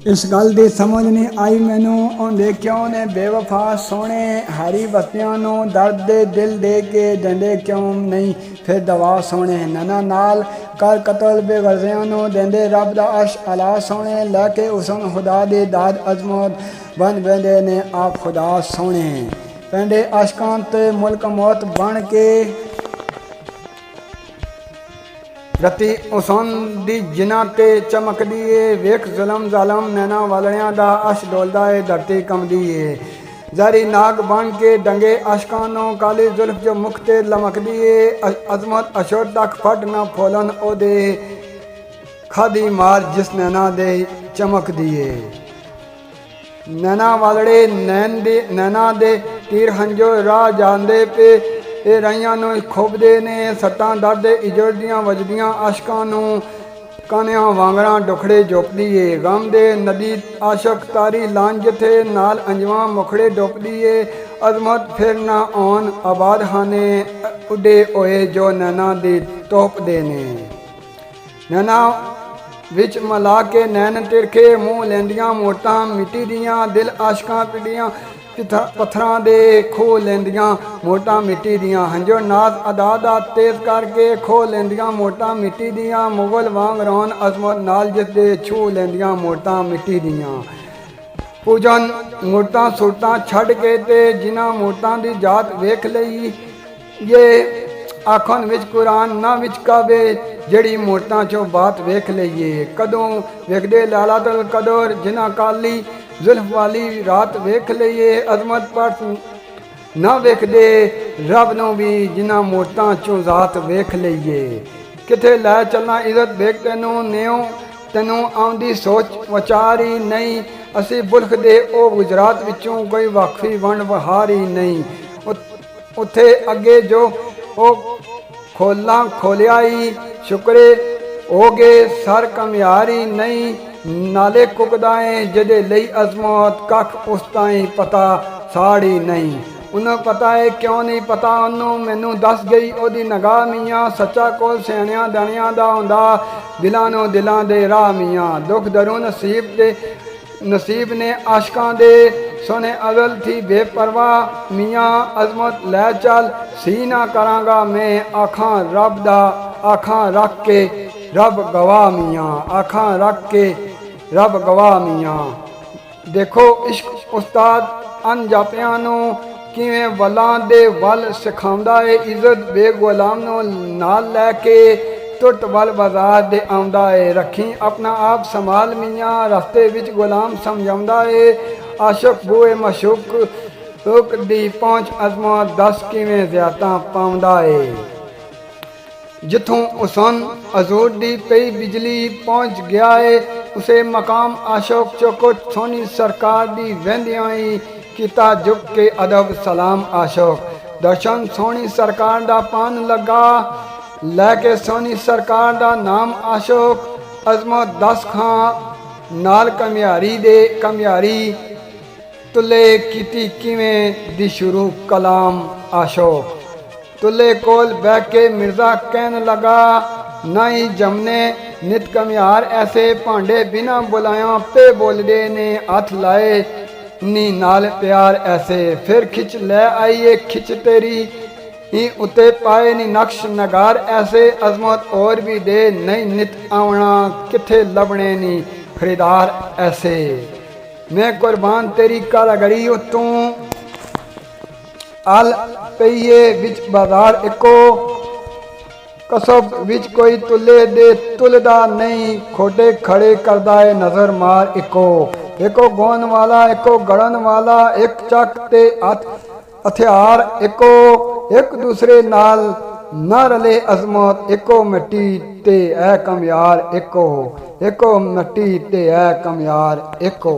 इस गल की समझ नहीं आई मैनू आंदे क्यों ने बेवफा सोने हरी बस्तियां नू दर्द दे दिल दे के देंदे क्यों नहीं फिर दवा सोने नैना नाल कर कतल बेगरजियां नू देंदे रब दा अश अला सोने लैके हुसन खुदा दी दाद अजमत बन बेंदे ने आप खुदा सोने पेंडे अशकां ते मुल्क मौत बन के रती उसन दी जिना ते चमकदी है वेख जुलम जालम नैना वालियां दा अश डोलदा है धरती कंबदी है जारी नाग बन के डंगे अशकानो काली जुल्फ जो मुख ते लमकदी है अजमत अशोर तक फट ना फोलन ओदे खादी मार जिस नैना दे चमकदी है नैना वालड़े नैना दे तीर हंजो राह जांदे पे ਇਹ ਰਾਈਆਂ ਨੂੰ ਖੋਬਦੇ ਨੇ ਸੱਟਾਂ ਦਰਦ ਇਜੜਦੀਆਂ ਵਜਦੀਆਂ ਆਸ਼ਕਾਂ ਨੂੰ ਕਾਨਿਆਂ ਵਾਂਗਰਾਂ ਡੁਖੜੇ ਜੋਪਦੀ ਏ ਗਮ ਦੇ ਨਦੀ ਆਸ਼ਕ ਤਾਰੀ ਲਾਂਝ ਜਿੱਥੇ ਨਾਲ ਅੰਜਵਾਂ ਮੁਖੜੇ ਡੁੱਬਦੀ ਏ ਅਜ਼ਮਤ ਫਿਰ ਨਾ ਆਉਣ ਆਬਾਦ ਹਾਨੇ ਉੱਡੇ ਹੋਏ ਜੋ ਨੈਣਾ ਦੀ ਤੋਪਦੇ ਨੇ ਨੈਣਾ ਵਿੱਚ ਮਿਲਾ ਕੇ ਨੈਣ ਤਿਰਖੇ ਮੂੰਹ ਲੈਂਦੀਆਂ ਮੋਟਾਂ ਮਿੱਟੀ ਦੀਆਂ ਦਿਲ ਆਸ਼ਕਾਂ ਪਿੱਡੀਆਂ पत्थर दे खो लेंदियां मोटा मिट्टी दियां हंजो नाज अदा दा तेज करके खो लेंदियां मोटा मिट्टी दियां मुगल वांग रौन अजमत नाल जिस दे छू लेंदियां मोटा मिट्टी दियां पूजन मोटा सूटां छड़ के ते जिन्हां मोटां दी जात वेख लई ये आखन विच कुरान ना विच काबे जड़ी मोटां चों बात वेख लईए कदों वेखदे लाला तल कदर जिन्हां काली जुल्फ वाली रात वेख लईए अजमत पर ना वेखदे रब नूं भी जिन्हां मोटां चों जात वेख लईए किथे लै चलना इज्जत वेख तैनूं आउंदी सोच विचार ही नहीं असी बुल्ख दे ओ गुजरात विचों कोई वाकफी वंड बहार ही नहीं उत्थे अगे जो ओ खोलां खोलिया ही शुक्रे हो गए सर कमियारी नहीं नाले कुकदाएं जदे लई अजमत कख उस ताई पता साड़ी नहीं उन्हें पता है क्यों नहीं पता उन्होंने मैनू दस गई ओदी नगाह मियाँ सच्चा कोल सियाणियां दानियां दा हुंदा दिलां नो दिलां दे राह मियाँ दुख दरू नसीब ने आशकां दे सोने अजल थी बेपरवाह मियाँ अजमत लै चल सी ना करांगा मैं आखां रब दा आखां रख के रब गवाह मियाँ आखां रख के रब गवाह मियाँ देखो इश्क उस्ताद अनजापियां नूं किवें वलां दे वल सिखाउंदा है इज्जत बेगुलाम नूं नाल लैके टुट वल बाजार दे आउंदा है रखी अपना आप संभाल मियाँ रस्ते विच गुलाम समझाउंदा है आशक बूए मशूक दी पहुंच अजमत दस किवें ज़्यादा पाउंदा है जिथों उसन अजूर दी पई बिजली पहुंच गया है उसे मकाम आशोक चौकुट सोनी सरकार दी वेंदियां ही किता झुक के अदब सलाम आशोक दर्शन सोनी सरकार दा पान लगा लैके सोनी सरकार दा नाम आशोक अजमत दस खां नाल कमियारी तुले कीती किवें दी शुरू कलाम आशोक तुले कोल बह के मिर्जा कहन लगा नहीं जमने नित कमियार ऐसे भांडे बिना बुलाया पे बोलदे ने हथ लाए नी नाल प्यार ऐसे फिर खिच ले आइए खिच तेरी ही उते पाए नी नक्श नगार ऐसे अजमत और भी दे नहीं नित आवना किथे लबने नी खरीदार ऐसे मैं कुर्बान तेरी कारागरी तू अल पईए विच बाजार इको कसब विच कोई तुले दे तुलदा नहीं खोटे खड़े करदा है नजर मार इको गोन वाला इको गड़न वाला एक चक ते हथियार इको एक दूसरे नाल न रले अजमत इको मिट्टी ते ऐ कमियार इको मिट्टी ते ऐ कमियार इको।